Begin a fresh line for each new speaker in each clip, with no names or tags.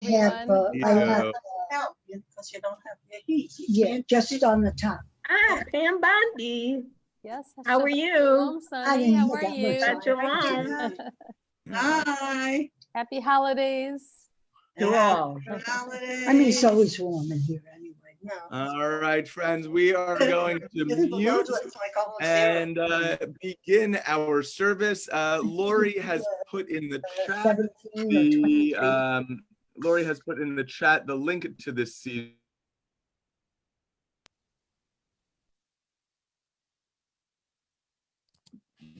have help because you don't have your heat. Yeah, just on the top.
Pam Bondi.
Yes.
How are you?
Sunny, how are you?
Shalom.
Hi.
Happy holidays.
To all.
I mean, it's always warm in here anyway. No.
All right, friends, we are going to mute and begin our service. Lori has put in the chat the link to the seed.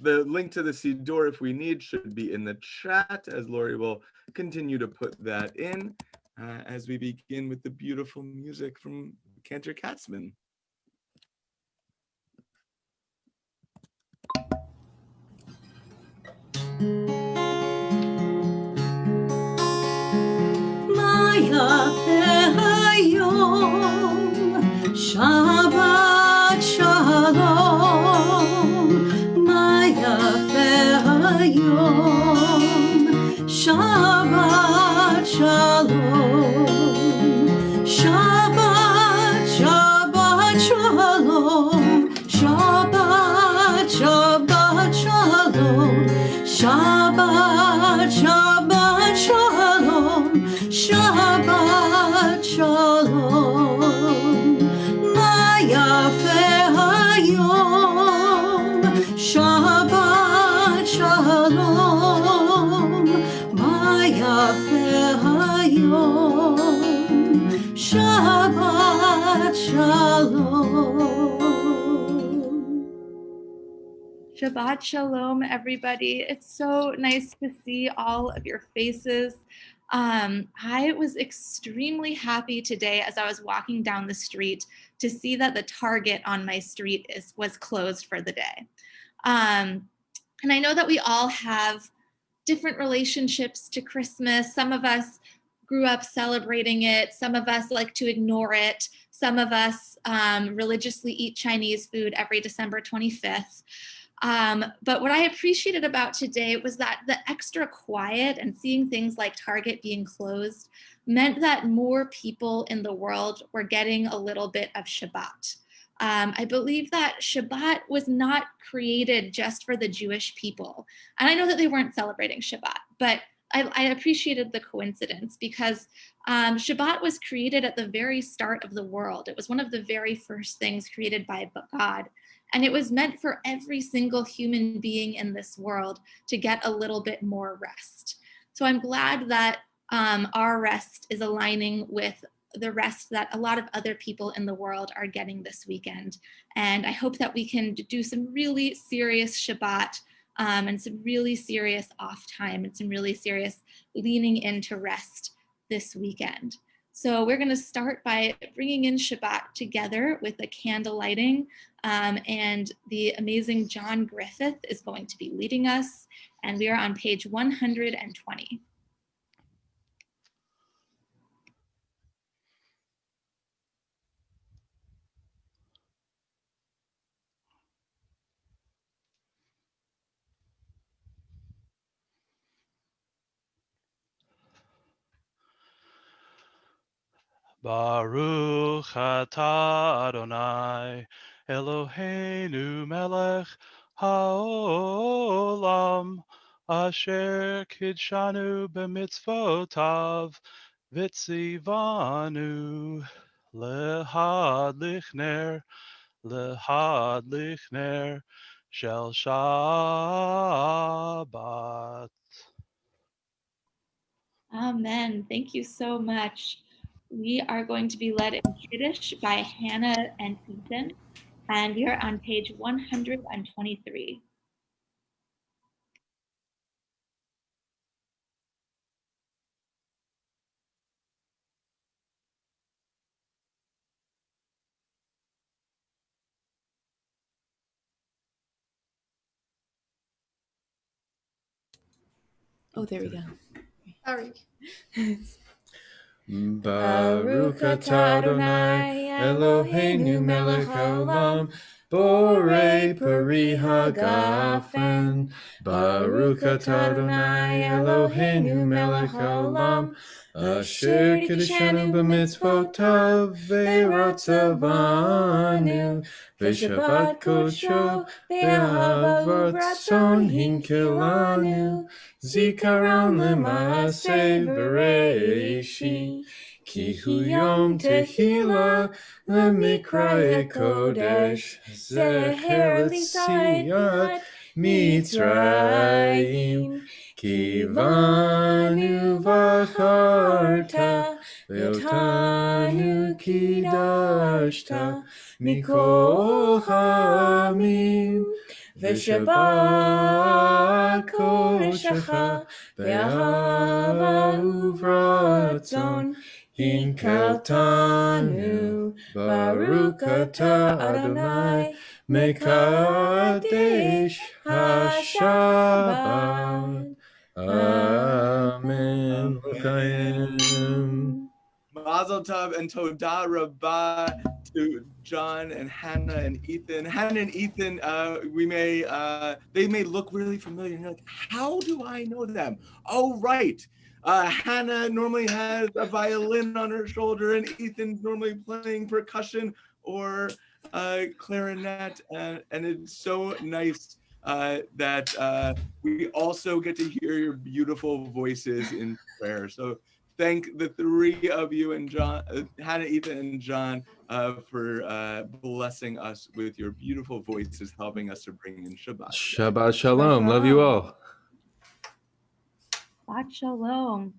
The link to the Siddur, if we need, should be in the chat, as Lori will continue to put that in as we begin with the beautiful music from Cantor Katzman.
Shabbat Shalom, Shabbat Shalom, Shabbat, Shabbat Shalom, Shabbat, Shabbat Shalom, Shabbat, Shabbat Shalom, Shabbat Shalom, Mayafe Hayom, Shabbat Shalom, Mayafe Hayom, Shabbat Shalom.
Shabbat Shalom, everybody. It's so nice to see all of your faces. I was extremely happy today as I was walking down the street to see that the Target on my street was closed for the day. And I know that we all have different relationships to Christmas. Some of us grew up celebrating it. Some of us like to ignore it. Some of us religiously eat Chinese food every December 25th. But what I appreciated about today was that the extra quiet and seeing things like Target being closed meant that more people in the world were getting a little bit of Shabbat. I believe that Shabbat was not created just for the Jewish people. And I know that they weren't celebrating Shabbat, but I appreciated the coincidence because Shabbat was created at the very start of the world. It was one of the very first things created by God. And it was meant for every single human being in this world to get a little bit more rest. So I'm glad that our rest is aligning with the rest that a lot of other people in the world are getting this weekend. And I hope that we can do some really serious Shabbat and some really serious off time and some really serious leaning into rest this weekend. So we're going to start by bringing in Shabbat together with a candle lighting, and the amazing John Griffith is going to be leading us, and we are on page 120.
Baruch atah Adonai, Eloheinu melech haolam, asher kidshanu b'mitzvotav, v'tzivanu lehadlich ner shel Shabbat.
Amen. Thank you so much. We are going to be led in Kiddush by Hannah and Ethan, and we are on page 123.
Oh, there we go.
Sorry.
Baruch atah Adonai Eloheinu melech haolam borei peri hagafen. Baruch atah Adonai Eloheinu melech haolam Asher Kiddushanu b'mitzvotav ve'rotzavanu ve'shabbat kodsho ve'ahav ratzon hinkilanu zikaron l'maaseh v'reishi ki hu yom tehila l'mikra'e kodesh zecher l'siyat Mitzrayim Kivanu v'acharta ve'otanu kidashta mikol ha'amim ve'shabbat kodeshecha ve'ahava uvratzon hinkaltanu Baruch atah Adonai Mekadesh HaShabbat. Amen. L'chaim.
Mazel tov and toda rabbah to John and Hannah and Ethan. Hannah and Ethan, they may look really familiar. And you're like, how do I know them? Oh, right. Hannah normally has a violin on her shoulder, and Ethan's normally playing percussion or clarinet, and it's so nice that we also get to hear your beautiful voices in prayer. So thank the three of you and John, Hannah, Ethan, and John, for blessing us with your beautiful voices, helping us to bring in Shabbat.
Shabbat Shalom. Love you all.
Shabbat Shalom.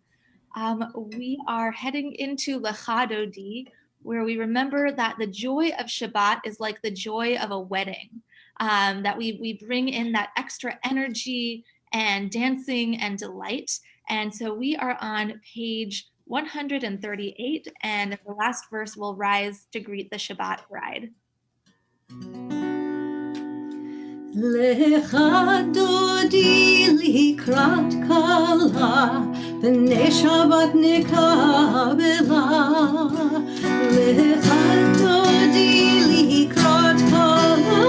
We are heading into Lechadodi, where we remember that the joy of Shabbat is like the joy of a wedding, that we bring in that extra energy and dancing and delight. And so we are on page 138, and the last verse will rise to greet the Shabbat bride.
Lecha dodi likrat kala, b'nei Shabbat nekabela. Lecha dodi likrat kala,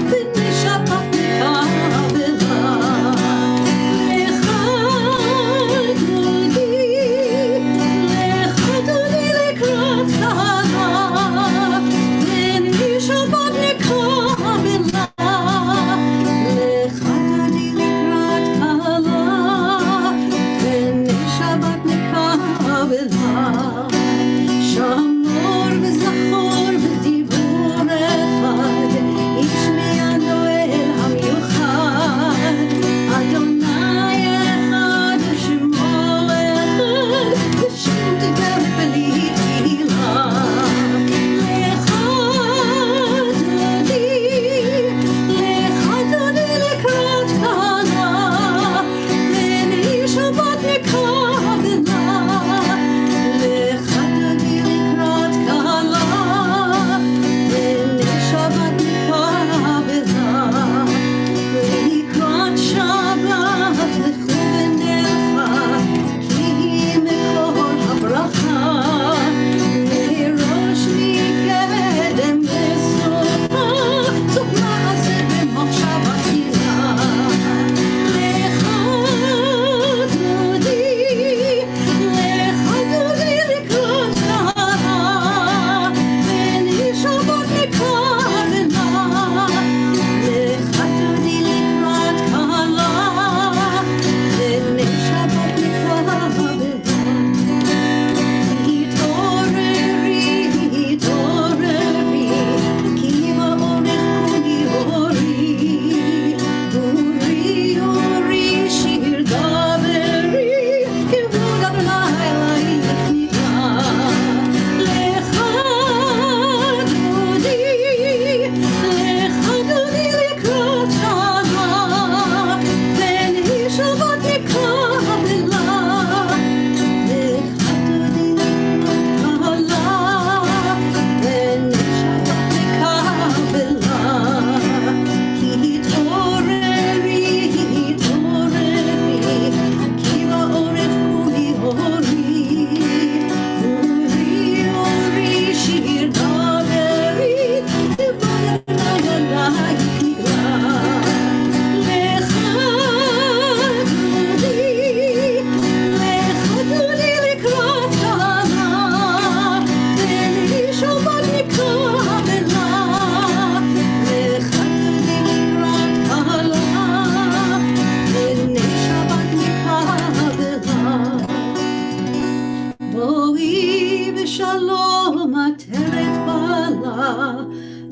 b'nei Shabbat nekabela. Lecha dodi likrat kala, b'nei Shabbat nekabela. Shabbat nekabela.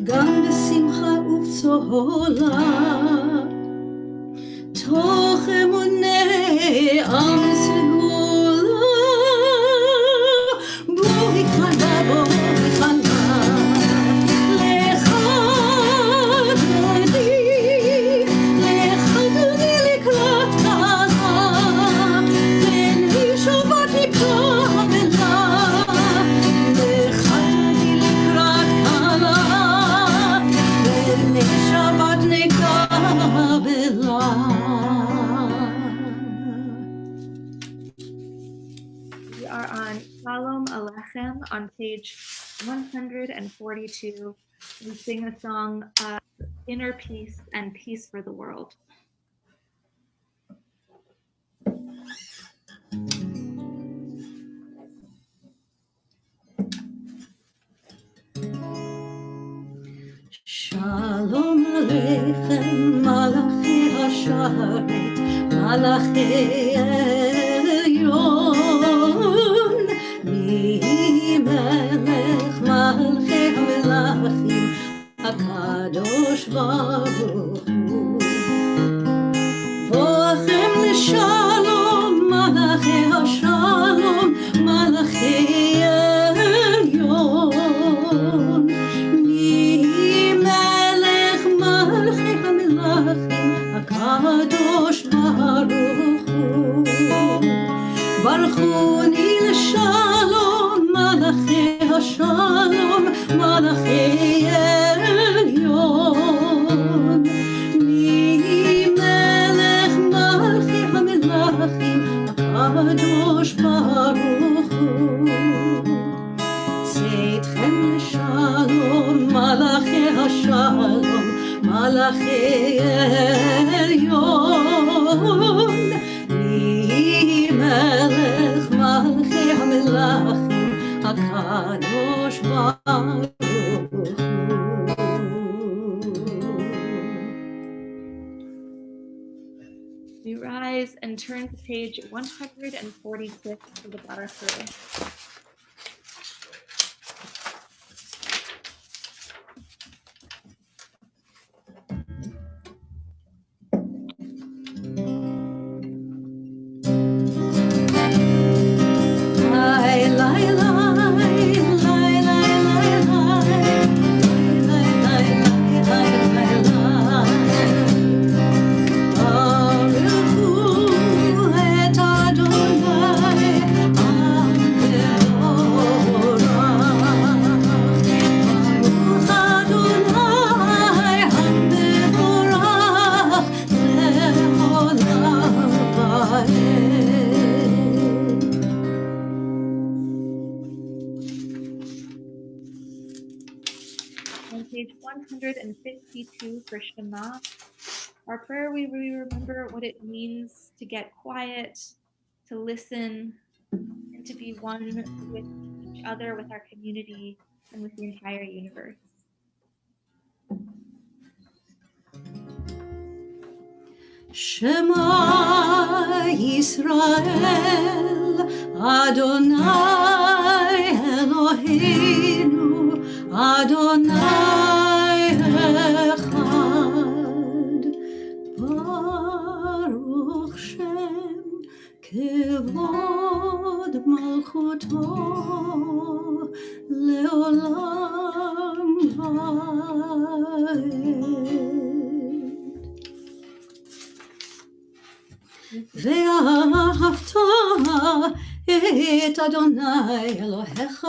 גם בשמחה ובצהלה, תוך אמוני עם סגולה, בואי חלה, בואי חלה, לך דודי, לך דודי לקראת קלה, תן לי שבת נקרא לך דודי לקראת קלה, תן לי שבת נקרא.
We are on Sholom Alechem on page 142. We sing a song, Inner Peace and Peace for the World.
Shalom Aleichem, Malachi Hasharet, Malachi Elyon, Mi Melech Malchi HaMelachim, HaKadosh Baruch Hu. Vochem l'shalom, Malachi Hashalom, Malachi Elyon, מלך מלכי המלכים הקדוש ברוך הוא. ברכוני לשלום מלכי השלום מלכי עליון. מלך מלכי המלכים הקדוש ברוך הוא. צאתכם לשלום מלאכי השלום מלאכי עליון, מי מלך מלכי המלכים הקדוש ברוך הוא.
We rise and turn to page 146 for the Baruch. On page 152 for Shema, our prayer, we remember what it means to get quiet, to listen, and to be one with each other, with our community, and with the entire universe.
Shema Yisrael, Adonai Eloheinu, Adonai Echad, Baruch Shem, Kevod Malchuto, Leolam Vaed. ואהבת את אדוני אלוהיך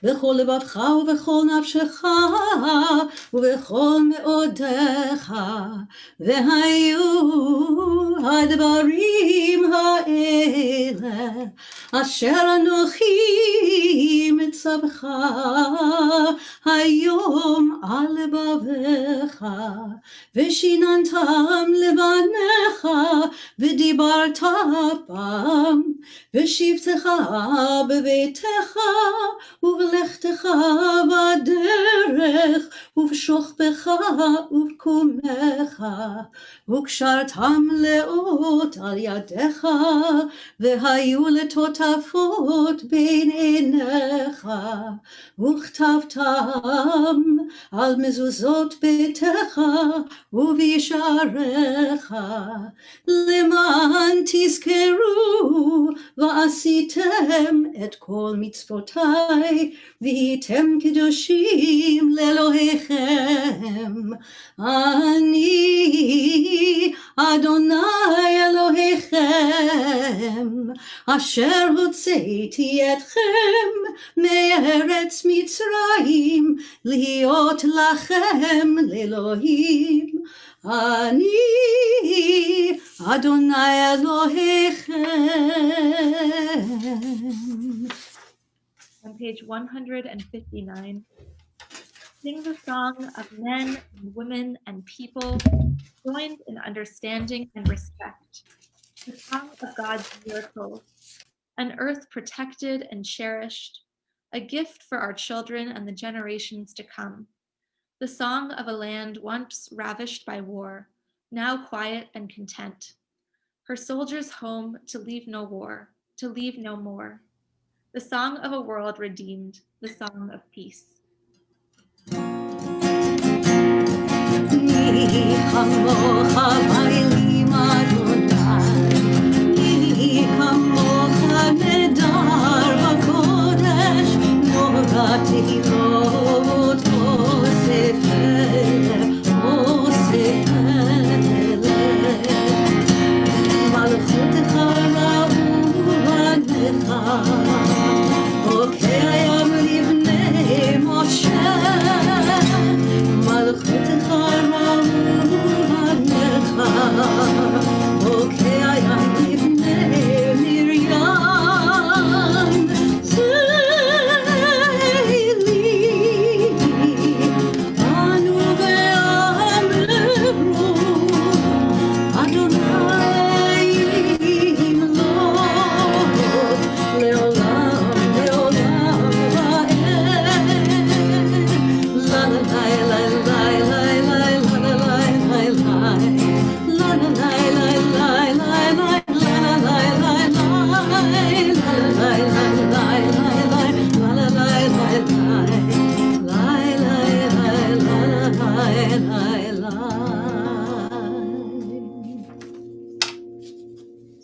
בכל לבבך ובכל נפשך ובכל מאודיך, והיו הדברים האלה אשר אנוכי מצווך היום על לבביך, ושיננתם לבניך ודיברת בם, ושבתך בביתך ובלכתך בדרך ובשוכבך ובקומך, וקשרתם לאות על ידיך, והיו לטוטפות בין עיניך, וכתבתם על מזוזות ביתך ובישעריך, למען תזכרו ועשיתם את כל מצוותיי, והייתם קדושים לאלוהיכם. אני אדוני אלוהיכם, אשר הוצאתי אתכם מארץ מצרים, להיות לכם לאלוהים. אני אדוני אלוהיכם.
On page 159, sing the song of men and women and people joined in understanding and respect, the song of God's miracles, an earth protected and cherished, a gift for our children and the generations to come, the song of a land once ravished by war, now quiet and content, her soldiers home to leave no war, to leave no more, the song of a world redeemed, the song of peace.
מי כמוך באלים אדוני, מי כמוך נדר בקודש, נורא תהילות אוסף מלכותך ראו בניך, חוקי הים לבני משה, מלכותך ראו בניך, חוקי הים לבני מרים.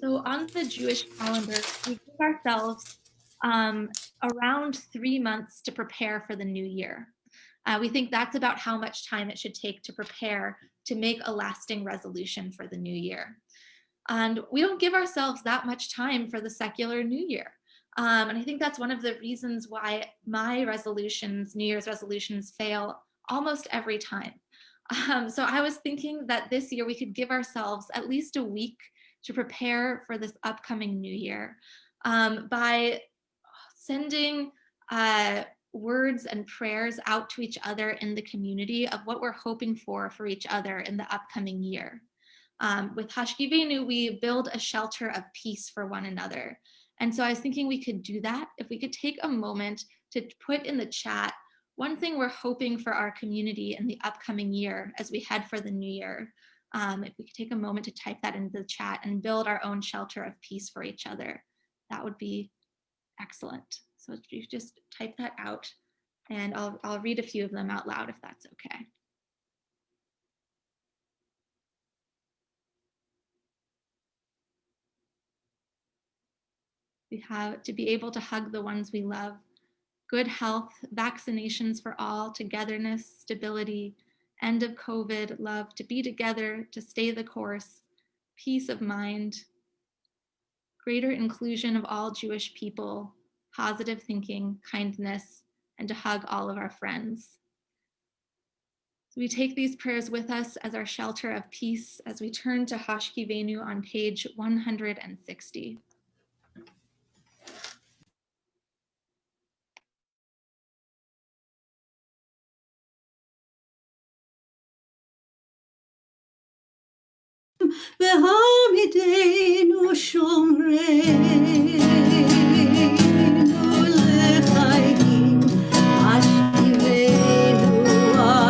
So on the Jewish calendar, we give ourselves around 3 months to prepare for the new year. We think that's about how much time it should take to prepare to make a lasting resolution for the new year. And we don't give ourselves that much time for the secular new year. And I think that's one of the reasons why my resolutions, New Year's resolutions, fail almost every time. So I was thinking that this year we could give ourselves at least a week to prepare for this upcoming new year by sending words and prayers out to each other in the community of what we're hoping for each other in the upcoming year. With Hashkivenu, we build a shelter of peace for one another. And so I was thinking we could do that if we could take a moment to put in the chat one thing we're hoping for our community in the upcoming year as we head for the new year. If we could take a moment to type that into the chat and build our own shelter of peace for each other, that would be excellent. So you just type that out and I'll read a few of them out loud if that's okay. We have to be able to hug the ones we love, good health, vaccinations for all, togetherness, stability, end of COVID, love, to be together, to stay the course, peace of mind, greater inclusion of all Jewish people, positive thinking, kindness, and to hug all of our friends. So we take these prayers with us as our shelter of peace as we turn to Hashkivenu on page 160.
והעמידנו שומרנו לחיים, השכיבנו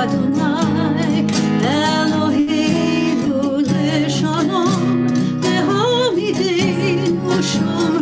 אדוני אלוהינו לשלום, והעמידנו שומרנו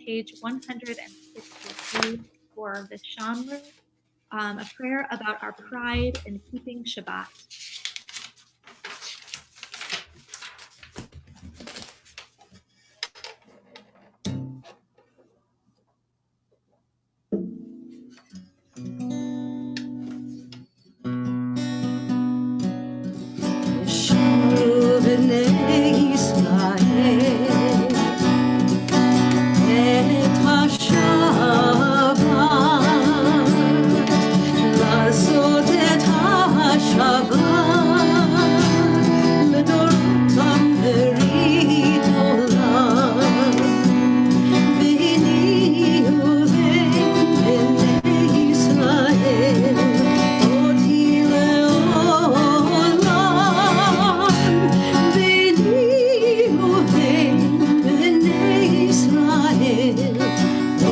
page 163 for the Shamru, a prayer about our pride in keeping Shabbat.
שמרו בני ישראל את השבת, לעשות את השבת לדורותם ברית עולם. ביני ובין בני ישראל אותי לעולם. ביני ובין בני ישראל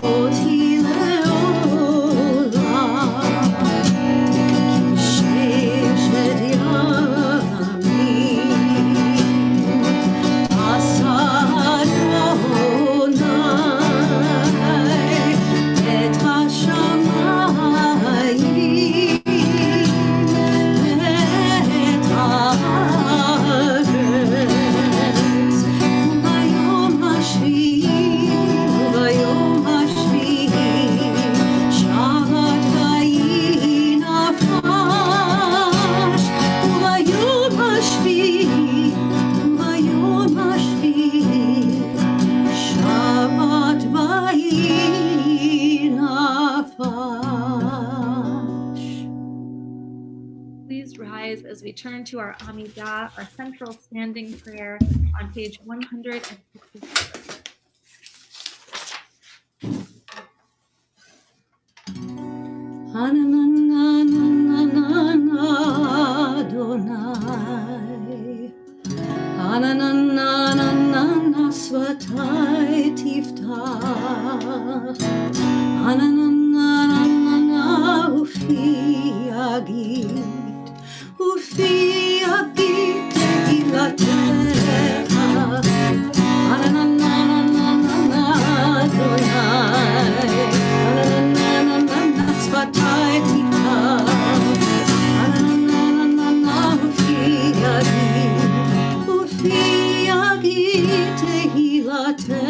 אותי לעולם. כי ששת ימים עשה אדוני את השמיים ואת הארץ, וביום השביעי שבת ויהי נפש, וביום השביעי שבת ויהי נפש.
Please rise as we turn to our Amidah, our central standing prayer on page 164.
Adonai, Ananana svatai tiftach, Ananana ufi agid tehilatecha, Ananana Adonai, Ananana svatai tiftach, Ananana ufi agid tehilatecha.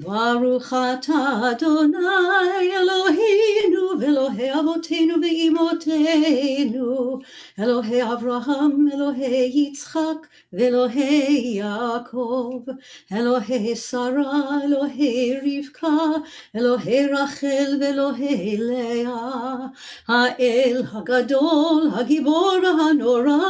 Baruch atah Adonai Eloheinu v'Elohei Avotenu v'Imotenu, Elohei Avraham, Elohei Yitzchak, v'Elohei Yaakov, Elohei Sarah, Elohei Rivka, Elohei Rachel v'Elohei Leah, Ha'el Hagadol, Hagibor Hanora,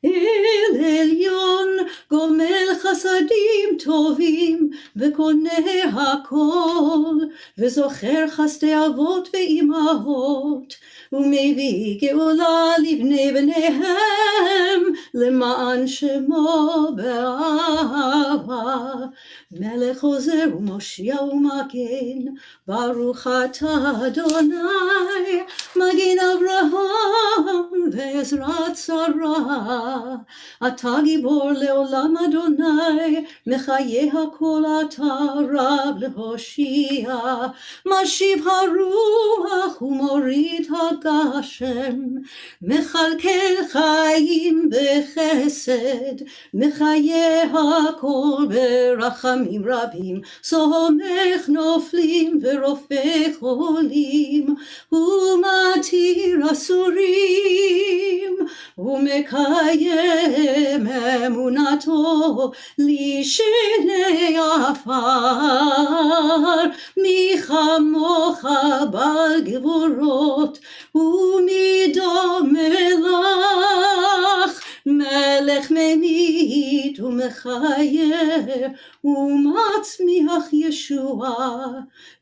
El Elyon, Gomel Chasadim Tovim, וקונה הכל, וזוכר חסדי אבות ואימהות, ומביא גאולה לבני בניהם, למען שמו באהבה. מלך עוזר ומושיע ומגן, ברוך אתה אדוני, מגן אברהם ועזרת שרה. אתה גיבור לעולם אדוני, מחיי הכל אתה רב להושיע. משיב הרוח ומוריד הגשם, מכלכל חיים בחסד, מחיי הכל ברחמים רבים, סומך נופלים ורופא חולים, ומתיר אסורים, ומקיים אמונתו לשני עפר. מי כמוך בעל גבורות ומדומה לך, מלך ממית ומחיה ומצמיח ישועה,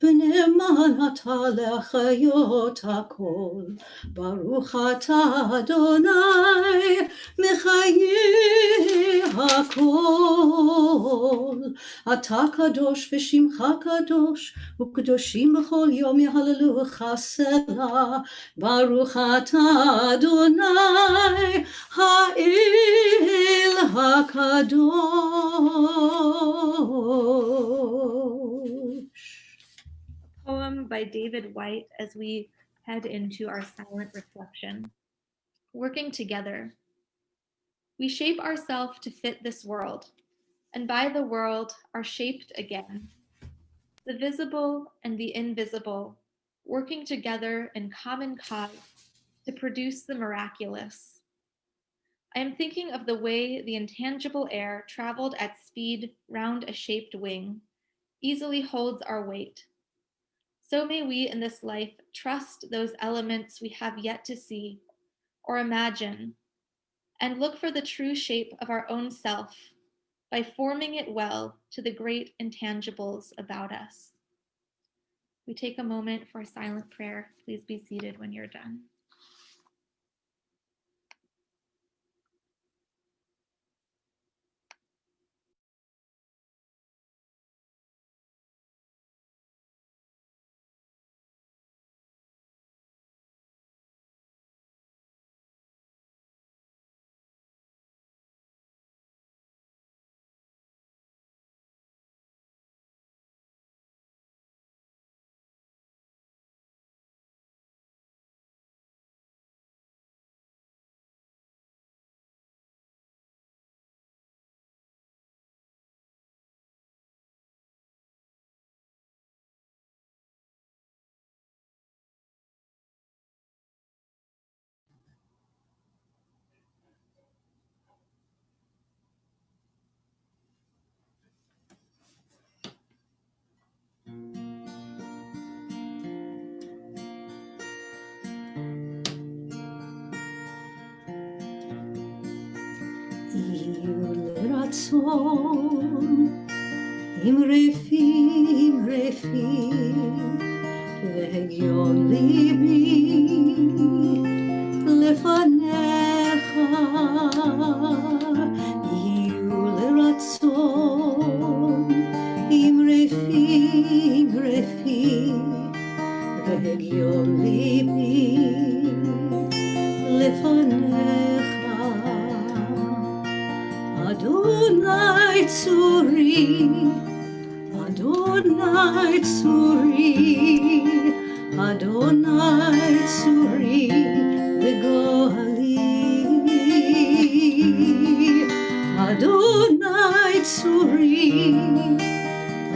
ונאמן אתה להחיות הכל. ברוך אתה אדוני מחיה הכל. הכל. אתה קדוש ושמך קדוש, וקדושים בכל יום יהללוך סלה. ברוך אתה אדוני, האל הקדוש.
Poem by David White as we head into our silent reflection. Working together. We shape ourselves to fit this world, and by the world are shaped again. The visible and the invisible, working together in common cause to produce the miraculous. I am thinking of the way the intangible air traveled at speed round a shaped wing, easily holds our weight. So may we in this life trust those elements we have yet to see or imagine, and look for the true shape of our own self by forming it well to the great intangibles about us. We take a moment for a silent prayer. Please be seated when you're done.
יהיו לרצון עם רפים והגיון ליבי לפניך. יהיו לרצון עם רפים והגיון ליבי לפניך. אדוני צורי, אדוני צורי, אדוני צורי וגואלי. אדוני צורי,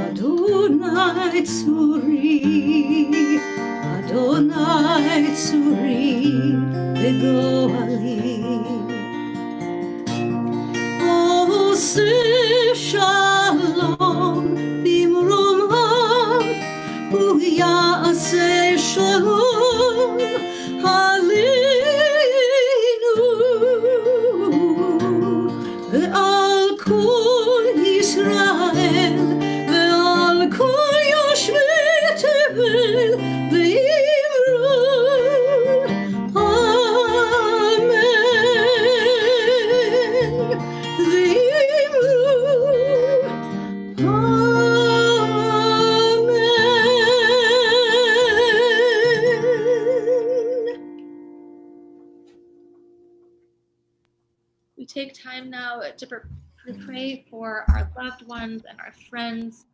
אדוני צורי, אדוני צורי וגואלי. עושה שלום במרומיו, הוא יעשה שלום עלינו ועל כל ישראל ועל כל יושבי תבל ואמרו
We take time now to pray for our loved ones and our friends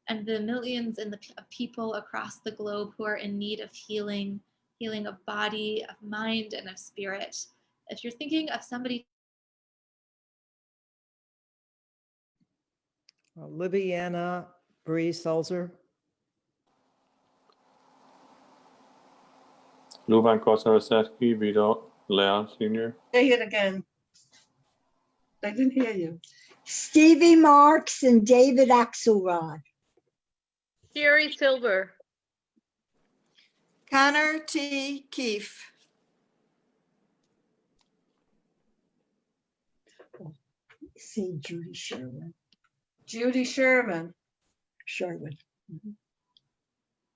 and the millions of people across the globe who are in need of healing of body, of mind, and of spirit. If you're thinking of somebody,
Libiana Bree Selzer.
Luvan Kosareski, Vito Leon Sr.
Say it again. I didn't hear you.
Stevie Marks and David Axelrod.
Jerry Silver.
Connor T. Keefe.
Say Judy Sherman.
Judy Sherman.
Sherman.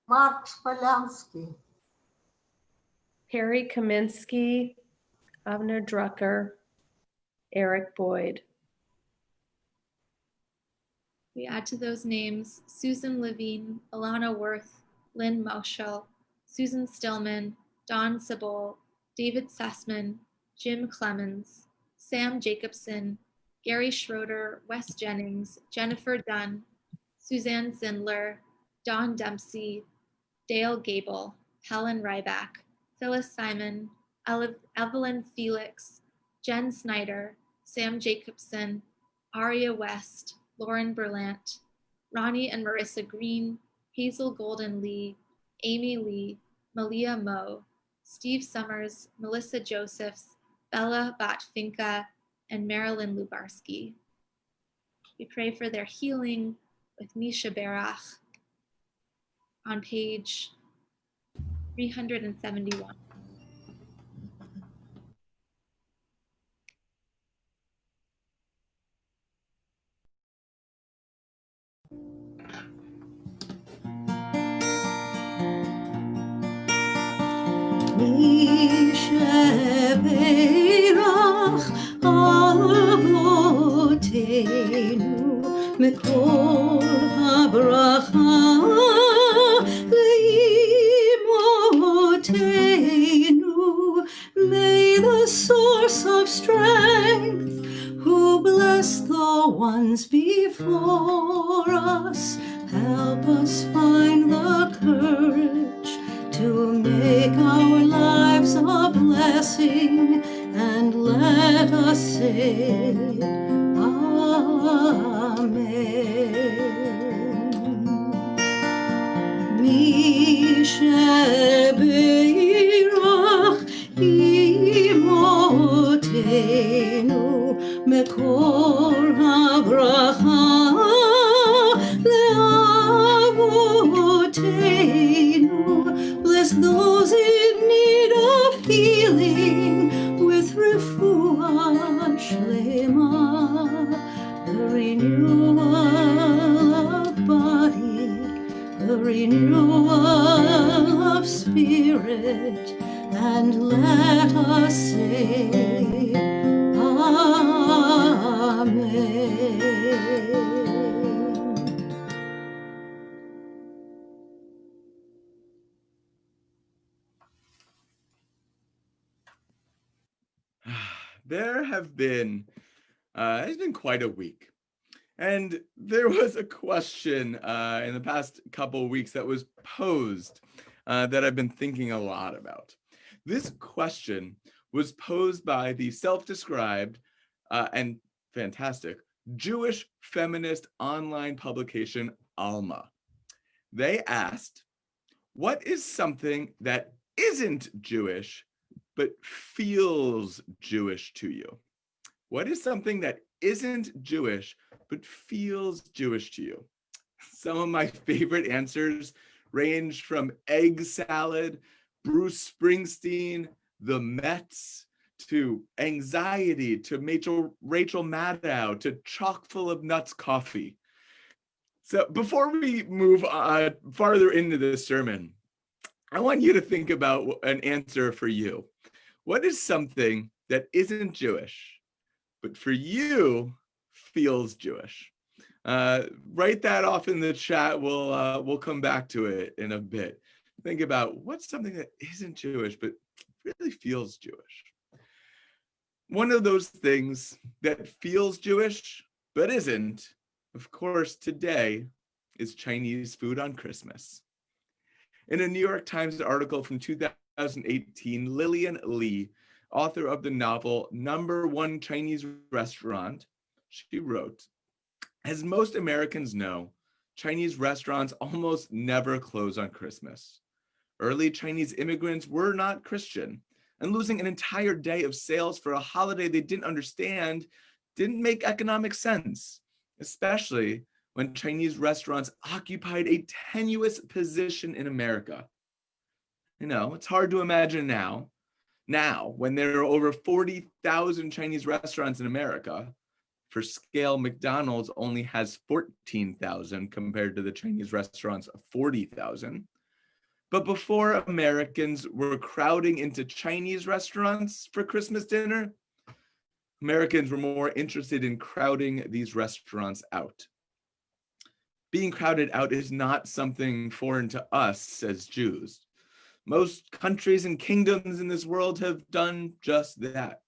Mark Spalansky.
Harry Kaminsky. Avner Drucker. Eric Boyd.
We add to those names Susan Levine, Alana Worth, Lynn Mauschel, Susan Stillman, Don Sabol, David Sussman, Jim Clemens, Sam Jacobson, Gary Schroeder, Wes Jennings, Jennifer Dunn, Suzanne Zindler, Don Dempsey, Dale Gable, Helen Ryback, Phyllis Simon, Evelyn Felix, Jen Snyder, Sam Jacobson, Aria West, Lauren Berlant, Ronnie and Marissa Green, Hazel Golden Lee, Amy Lee, Malia Moe, Steve Summers, Melissa Josephs, Bella Batfinka, and Marilyn Lubarski. We pray for their healing with Misha Berach on page 371.
משברך אבותינו מקור הברכה לאמותינו. May the source of strength who bless the ones before us help us find the courage to make our lives a blessing, and let us say Amen. Mi shebeirach imotenu mekor habracha leavotenu. Bless those in need of healing with refuah shlema, the renewal of body, the renewal of spirit, and let us say Amen.
There have been, it's been quite a week. And there was a question in the past couple of weeks that was posed that I've been thinking a lot about. This question was posed by the self-described and fantastic Jewish feminist online publication Alma. They asked, what is something that isn't Jewish but feels Jewish to you? What is something that isn't Jewish but feels Jewish to you? Some of my favorite answers range from egg salad, Bruce Springsteen, the Mets, to anxiety, to Rachel Maddow, to chock full of nuts coffee. So before we move farther into this sermon, I want you to think about an answer for you. What is something that isn't Jewish, but for you feels Jewish? Write that off in the chat. We'll come back to it in a bit. Think about what's something that isn't Jewish, but really feels Jewish. One of those things that feels Jewish, but isn't, of course, today is Chinese food on Christmas. In a New York Times article from 2018, Lillian Lee, author of the novel #1 Chinese Restaurant, she wrote, as most Americans know, Chinese restaurants almost never close on Christmas. Early Chinese immigrants were not Christian, and losing an entire day of sales for a holiday they didn't understand didn't make economic sense, especially when Chinese restaurants occupied a tenuous position in America. You know, it's hard to imagine now, when there are over 40,000 Chinese restaurants in America. For scale, McDonald's only has 14,000 compared to the Chinese restaurants of 40,000. But before Americans were crowding into Chinese restaurants for Christmas dinner, Americans were more interested in crowding these restaurants out. being crowded out is not something foreign to us as Jews. Most countries and kingdoms in this world have done just that.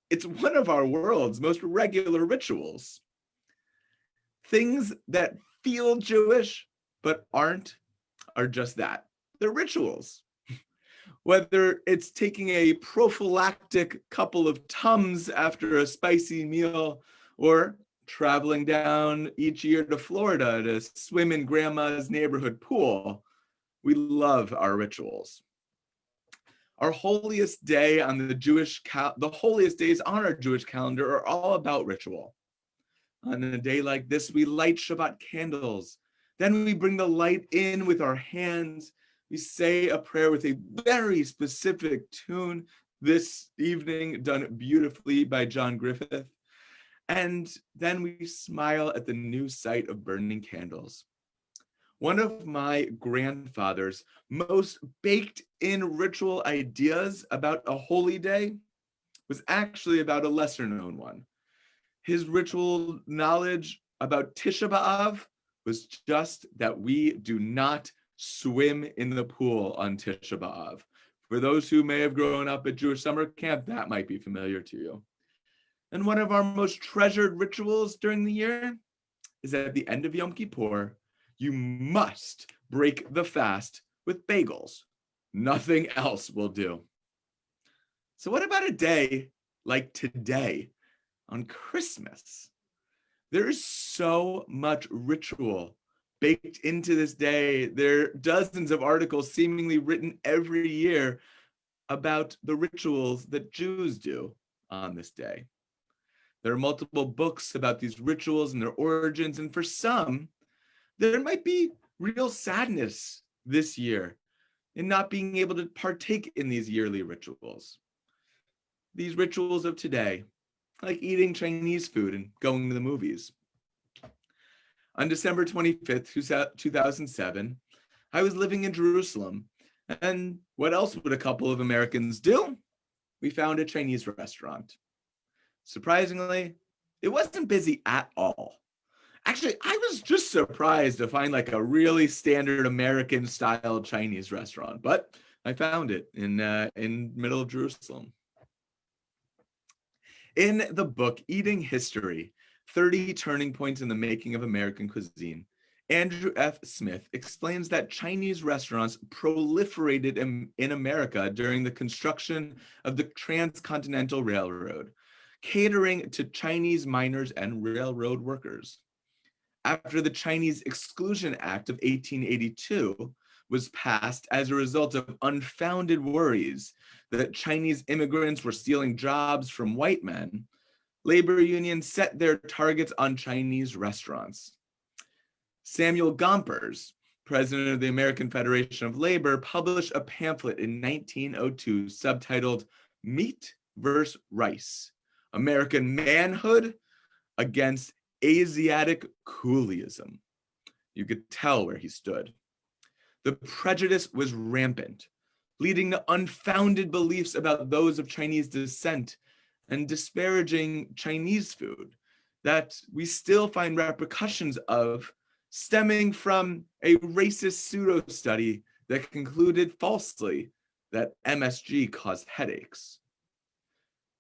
It's one of our world's most regular rituals. Things that feel Jewish but aren't are just that. They're rituals. Whether it's taking a prophylactic couple of Tums after a spicy meal, or traveling down each year to Florida to swim in grandma's neighborhood pool, we love our rituals. Our holiest day on the holiest days on our Jewish calendar are all about ritual. On a day like this, we light Shabbat candles. Then we bring the light in with our hands. We say a prayer with a very specific tune this evening, done beautifully by John Griffith. And then we smile at the new sight of burning candles. One of my grandfather's most baked-in ritual ideas about a holy day was actually about a lesser-known one. His ritual knowledge about Tisha B'Av was just that we do not swim in the pool on Tisha B'Av. For those who may have grown up at Jewish summer camp, that might be familiar to you. And one of our most treasured rituals during the year is at the end of Yom Kippur, you must break the fast with bagels. Nothing else will do. So what about a day like today on Christmas? There is so much ritual baked into this day. There are dozens of articles seemingly written every year about the rituals that Jews do on this day. There are multiple books about these rituals and their origins, and for some, there might be real sadness this year in not being able to partake in these yearly rituals. These rituals of today, like eating Chinese food and going to the movies. On December 25th, 2007, I was living in Jerusalem, and what else would a couple of Americans do? We found a Chinese restaurant. Surprisingly, it wasn't busy at all. Actually, I was just surprised to find like a really standard American style Chinese restaurant, but I found it in middle of Jerusalem. In the book, Eating History, 30 Turning Points in the Making of American Cuisine, Andrew F. Smith explains that Chinese restaurants proliferated in America during the construction of the Transcontinental Railroad, catering to Chinese miners and railroad workers. After the Chinese Exclusion Act of 1882 was passed as a result of unfounded worries that Chinese immigrants were stealing jobs from white men, labor unions set their targets on Chinese restaurants. Samuel Gompers, president of the American Federation of Labor, published a pamphlet in 1902 subtitled Meat vs. Rice, American Manhood Against Asiatic Coolieism. You could tell where he stood. The prejudice was rampant, leading to unfounded beliefs about those of Chinese descent and disparaging Chinese food that we still find repercussions of, stemming from a racist pseudo-study that concluded falsely that MSG caused headaches.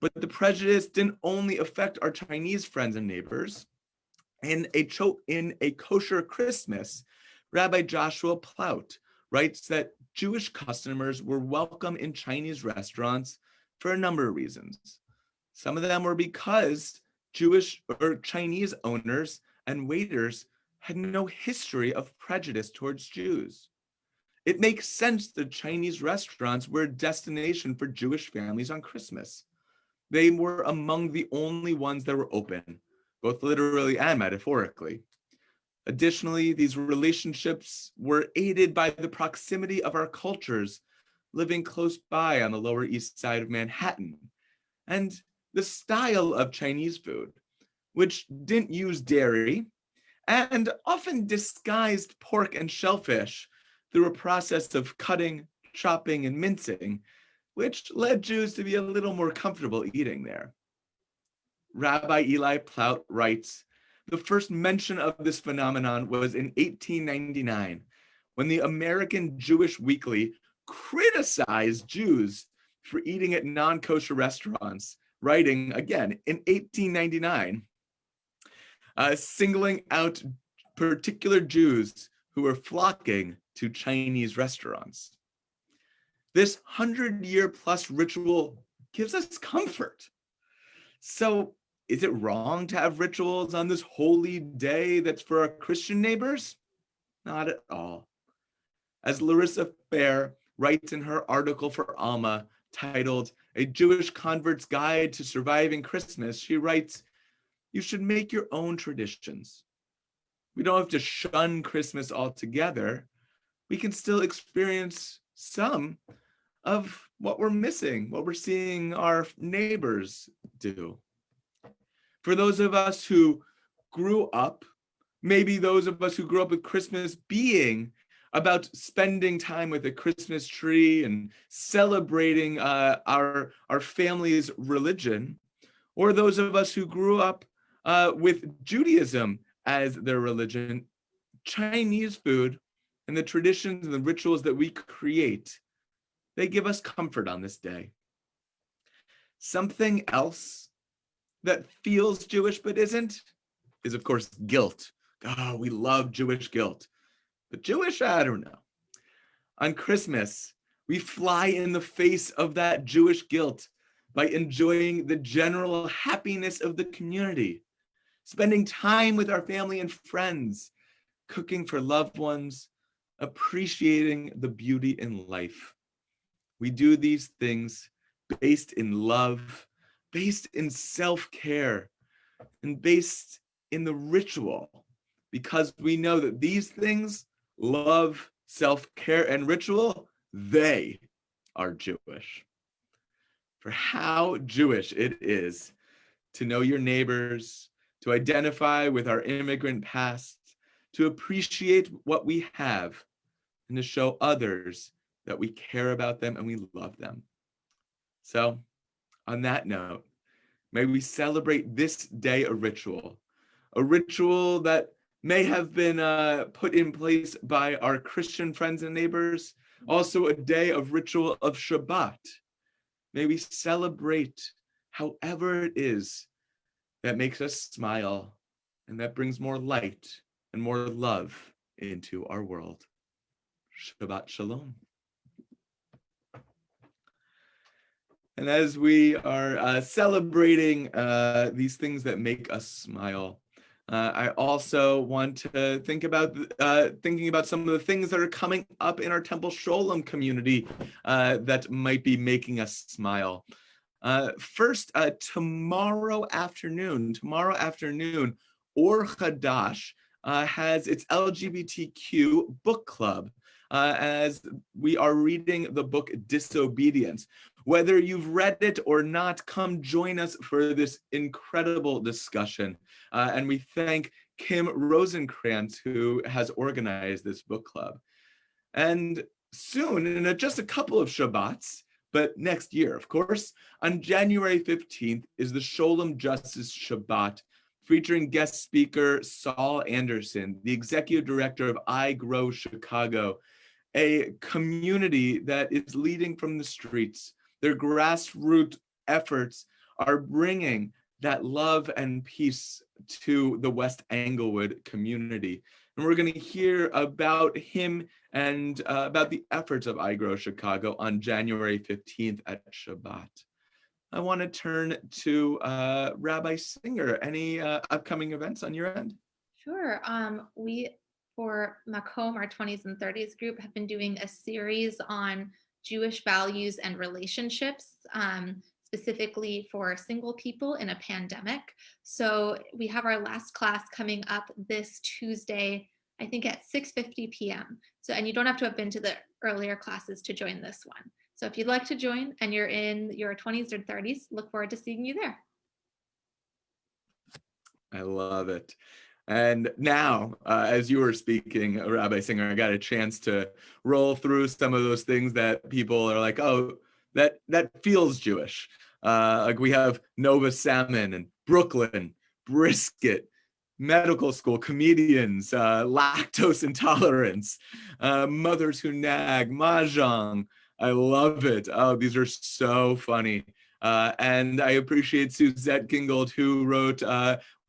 But the prejudice didn't only affect our Chinese friends and neighbors. In a Kosher Christmas, Rabbi Joshua Plout writes that Jewish customers were welcome in Chinese restaurants for a number of reasons. Some of them were because Jewish or Chinese owners and waiters had no history of prejudice towards Jews. It makes sense that Chinese restaurants were a destination for Jewish families on Christmas. They were among the only ones that were open, both literally and metaphorically. Additionally, these relationships were aided by the proximity of our cultures living close by on the Lower East Side of Manhattan, and the style of Chinese food, which didn't use dairy and often disguised pork and shellfish through a process of cutting, chopping, and mincing, which led Jews to be a little more comfortable eating there. Rabbi Eli Plout writes, The first mention of this phenomenon was in 1899, when the American Jewish Weekly criticized Jews for eating at non-kosher restaurants, writing, again, in 1899, singling out particular Jews who were flocking to Chinese restaurants. This 100-year-plus ritual gives us comfort. So is it wrong to have rituals on this holy day that's for our Christian neighbors? Not at all. As Larissa Fair writes in her article for Alma titled A Jewish Convert's Guide to Surviving Christmas, she writes, you should make your own traditions. We don't have to shun Christmas altogether. We can still experience some of what we're missing, what we're seeing our neighbors do. For those of us who grew up, maybe those of us who grew up with Christmas being about spending time with a Christmas tree and celebrating our family's religion, or those of us who grew up with Judaism as their religion, Chinese food and the traditions and the rituals that we create, they give us comfort on this day. Something else that feels Jewish but isn't is, of course, guilt. Oh, we love Jewish guilt. But Jewish, I don't know. On Christmas, we fly in the face of that Jewish guilt by enjoying the general happiness of the community, spending time with our family and friends, cooking for loved ones, appreciating the beauty in life. We do these things based in love, based in self-care, and based in the ritual, because we know that these things, love, self-care, and ritual, they are Jewish. For how Jewish it is to know your neighbors, to identify with our immigrant past, to appreciate what we have, and to show others that we care about them and we love them. So, on that note, may we celebrate this day a ritual that may have been put in place by our Christian friends and neighbors, also a day of ritual of Shabbat. May we celebrate however it is that makes us smile and that brings more light and more love into our world. Shabbat Shalom. And as we are celebrating these things that make us smile, I also want to think about thinking about some of the things that are coming up in our Temple Sholom community that might be making us smile. First, tomorrow afternoon, Or Chadash has its LGBTQ book club as we are reading the book Disobedience. Whether you've read it or not, come join us for this incredible discussion. And we thank Kim Rosenkrantz, who has organized this book club. And soon, in just a couple of Shabbats, but next year, of course, on January 15th is the Sholom Justice Shabbat, featuring guest speaker Saul Anderson, the executive director of I Grow Chicago, a community that is leading from the streets. Their grassroots efforts are bringing that love and peace to the West Englewood community. And we're going to hear about him and about the efforts of I Grow Chicago on January 15th at Shabbat. I want to turn to Rabbi Singer. Any upcoming events on your end?
Sure. We, for Makom, our 20s and 30s group, have been doing a series on Jewish values and relationships, specifically for single people in a pandemic. So we have our last class coming up this Tuesday, I think at 6:50 p.m. So, and you don't have to have been to the earlier classes to join this one. So if you'd like to join and you're in your 20s or 30s, look forward to seeing you there.
I love it. And now, as you were speaking, Rabbi Singer, I got a chance to roll through some of those things that people are like, oh, that feels Jewish. Like we have Nova salmon and Brooklyn, brisket, medical school, comedians, lactose intolerance, mothers who nag, mahjong. I love it. Oh, these are so funny. And I appreciate Suzette Gingold, who wrote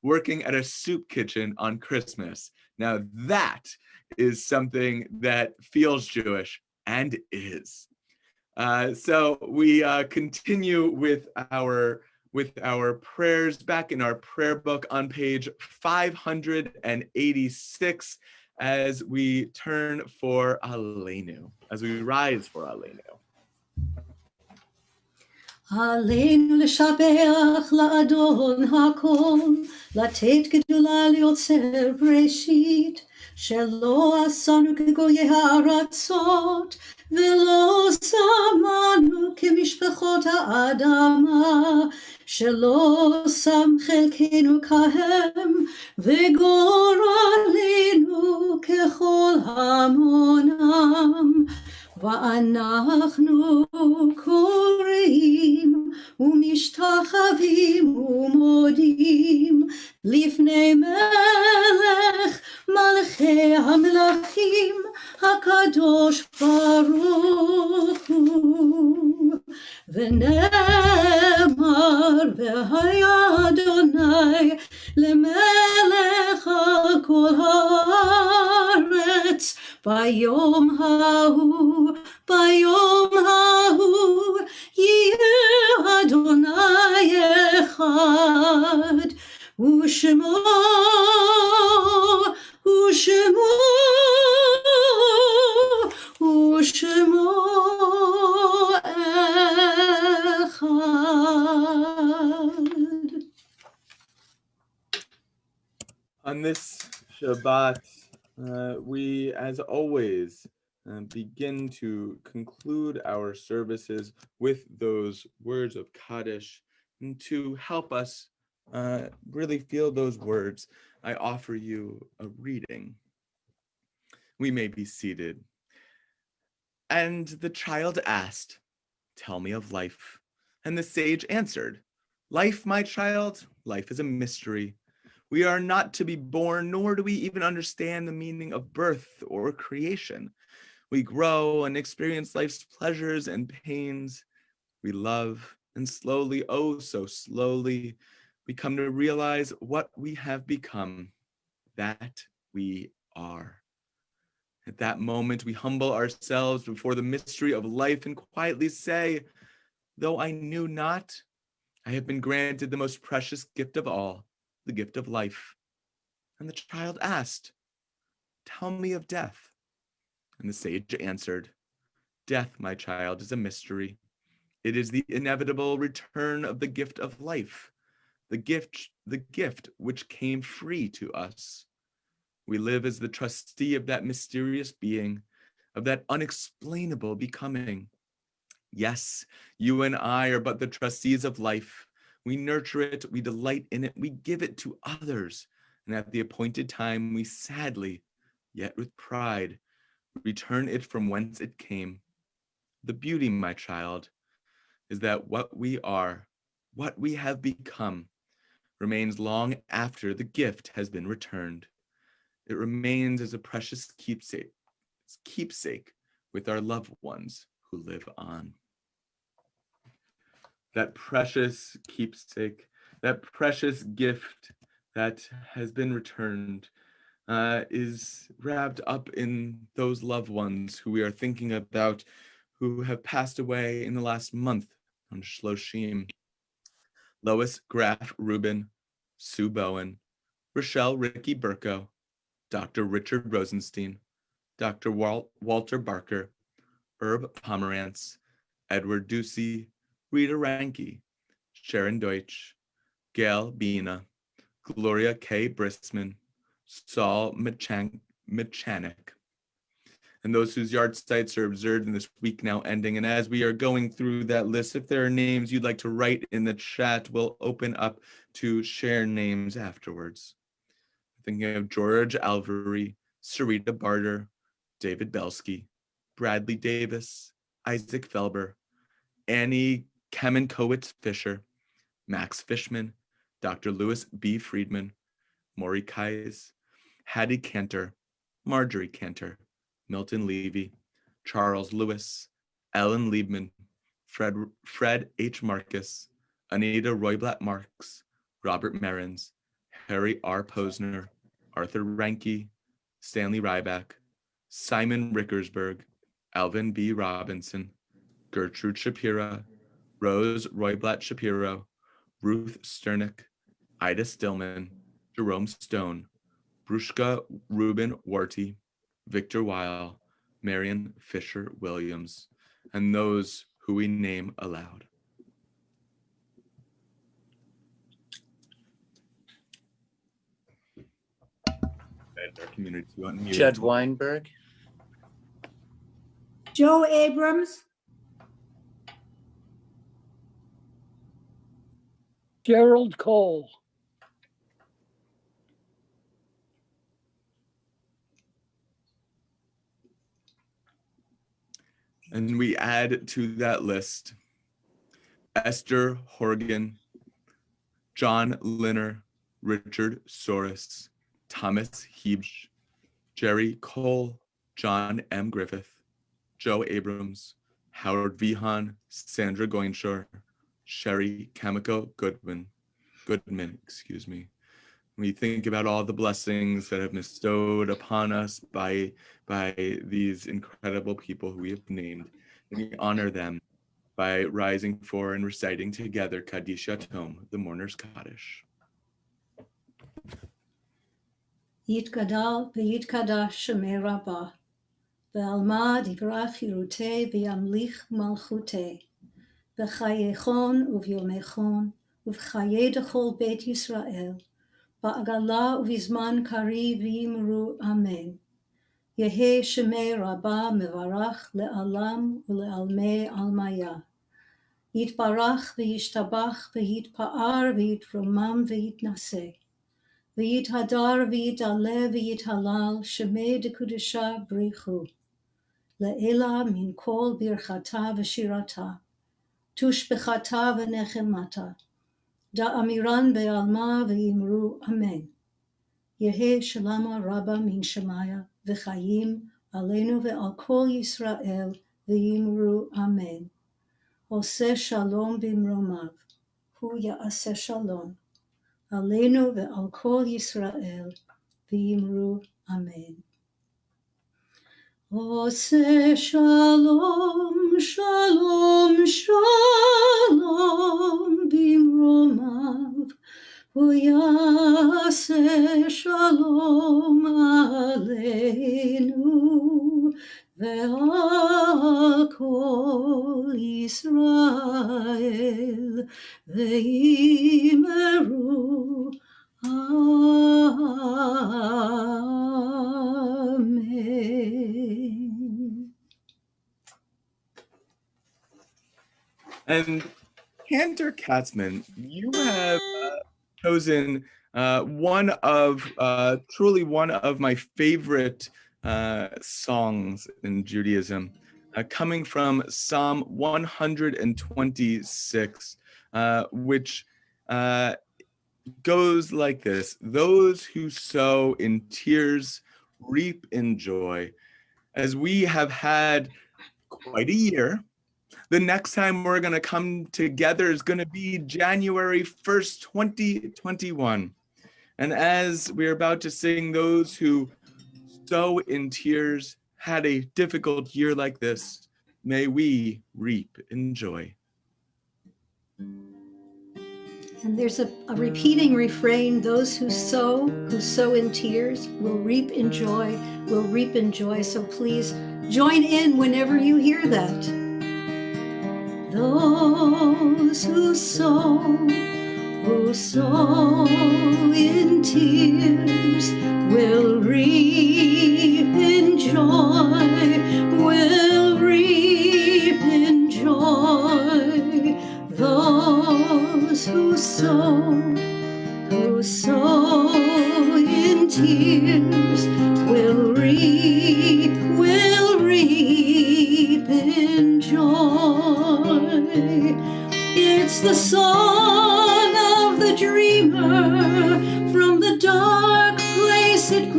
Working at a Soup Kitchen on Christmas. Now that is something that feels Jewish and is. So we continue with our prayers back in our prayer book on page 586 as we turn for Aleinu, as we rise for Aleinu.
עלינו לשבח לאדון הכל, לתת גדולה ליוצר בראשית, שלא עשנו כגויי הארצות, ולא שמנו כמשפחות האדמה, שלא שם חלקנו כהם, וגורלנו ככל המונם. ואנחנו קוראים ומשתחווים ומודים לפני מלך מלכי המלכים הקדוש ברוך הוא. ונאמר והיה אדוני למלך על כל הארץ ביום ההוא יהיה אדוני אחד ושמו אחד.
On this Shabbat, we, as always, begin to conclude our services with those words of Kaddish. And to help us really feel those words, I offer you a reading. We may be seated. And the child asked, "Tell me of life." And the sage answered, "Life, my child, life is a mystery. We are not to be born, nor do we even understand the meaning of birth or creation. We grow and experience life's pleasures and pains. We love, and slowly, oh so slowly, we come to realize what we have become, that we are. At that moment, we humble ourselves before the mystery of life and quietly say, though I knew not, I have been granted the most precious gift of all, the gift of life." And the child asked, "Tell me of death." And the sage answered, "Death, my child, is a mystery. It is the inevitable return of the gift of life, the gift which came free to us. We live as the trustee of that mysterious being, of that unexplainable becoming. Yes, you and I are but the trustees of life. We nurture it, we delight in it, we give it to others, and at the appointed time, we sadly, yet with pride, return it from whence it came. The beauty, my child, is that what we are, what we have become, remains long after the gift has been returned. It remains as a precious keepsake with our loved ones who live on. That precious keepsake, that precious gift that has been returned is wrapped up in those loved ones who we are thinking about who have passed away in the last month on Shloshim. Lois Graff Rubin, Sue Bowen, Rochelle Ricky Burko, Dr. Richard Rosenstein, Dr. Walter Barker, Herb Pomerantz, Edward Ducey, Rita Ranke, Sharon Deutsch, Gail Bina, Gloria K. Brisman, Saul Machanik, and those whose yard sites are observed in this week now ending. And as we are going through that list, if there are names you'd like to write in the chat, we'll open up to share names afterwards. Thinking of George Alvary, Sarita Barter, David Belsky, Bradley Davis, Isaac Felber, Annie Kamenkowitz Fisher, Max Fishman, Dr. Louis B. Friedman, Maury Kais, Hattie Cantor, Marjorie Cantor, Milton Levy, Charles Lewis, Ellen Liebman, Fred H. Marcus, Anita Royblatt Marks, Robert Merens, Harry R. Posner, Arthur Ranke, Stanley Ryback, Simon Rickersberg, Alvin B. Robinson, Gertrude Shapira, Rose Royblatt Shapiro, Ruth Sternick, Ida Stillman, Jerome Stone, Brushka Rubin Warty, Victor Weil, Marion Fisher Williams, and those who we name aloud. Our community unmuted.
Judd Weinberg,
Joe Abrams,
Gerald Cole,
And we add to that list Esther Horgan, John Linner, Richard Soros, Thomas Hebsch, Jerry Cole, John M. Griffith, Joe Abrams, Howard Vihan, Sandra Goinshore, Sherry Kamiko Goodman, excuse me. We think about all the blessings that have been bestowed upon us by these incredible people who we have named, and we honor them by rising for and reciting together Kaddish Yatom, the Mourner's Kaddish.
Yitgadal v'yitkadash shemei Rabbah, ve'alma divrach yirutei v'yamlich malchutei, v'chayechon uv'yomechon, uv'chaye dechol Beit Yisrael, ba'agala uv'izman kari v'yimru amen. Yehe shemei Rabbah mevarach le'alam u'le'almei almaya. Yitbarach v'yishtabach v'yitpa'ar v'yitromam v'yitnaseh. V'yithadar v'yitale v'yithalal shemei dekudesha brichu. Le'ela min kol birchata v'shirata. Tushbechata v'nechemata. Da'amiran be'alma v'yimru amen. Yehe shalama rabba min shemaya v'chayim aleinu ve'al kol Yisrael v'yimru amen. Oseh shalom b'imromav. Hu ya'aseh shalom. Aleinu ve'al kol Yisrael v'yimru amen. Oseh shalom, shalom, shalom b'imromav. Hu ya'aseh shalom aleinu ve'al kol Yisrael v'yimeru amen.
And Cantor Katzman, you have chosen truly one of my favorite songs in Judaism, coming from Psalm 126, which goes like this: those who sow in tears reap in joy. As we have had quite a year, the next time we're going to come together is going to be January 1st, 2021. And as we're about to sing, those who sow in tears had a difficult year like this, may we reap in joy.
And there's a repeating refrain: those who sow in tears will reap in joy, will reap in joy. So please join in whenever you hear that. Those who sow in tears will reap in joy, will reap in joy. Those who sow in tears will reap in joy. It's the song of the dreamer from the dark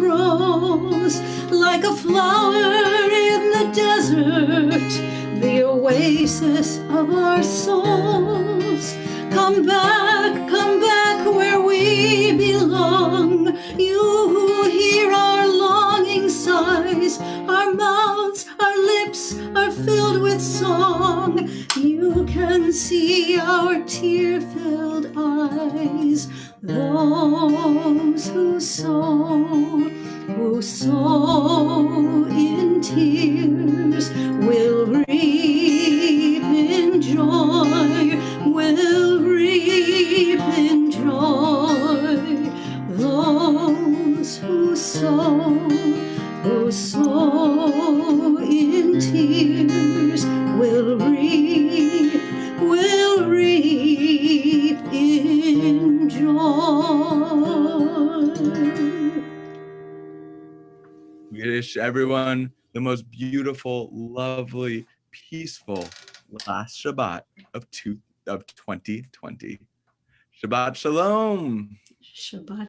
grows like a flower in the desert, the oasis of our souls. Come back where we belong. You who hear our longing sighs, our mouths, our lips are filled with song. You can see our tear-filled eyes. Those who sow in tears will reap in joy, will reap in joy. Those who sow in tears will reap in joy.
We wish everyone the most beautiful, lovely, peaceful last Shabbat of 2020. Shabbat Shalom.
Shabbat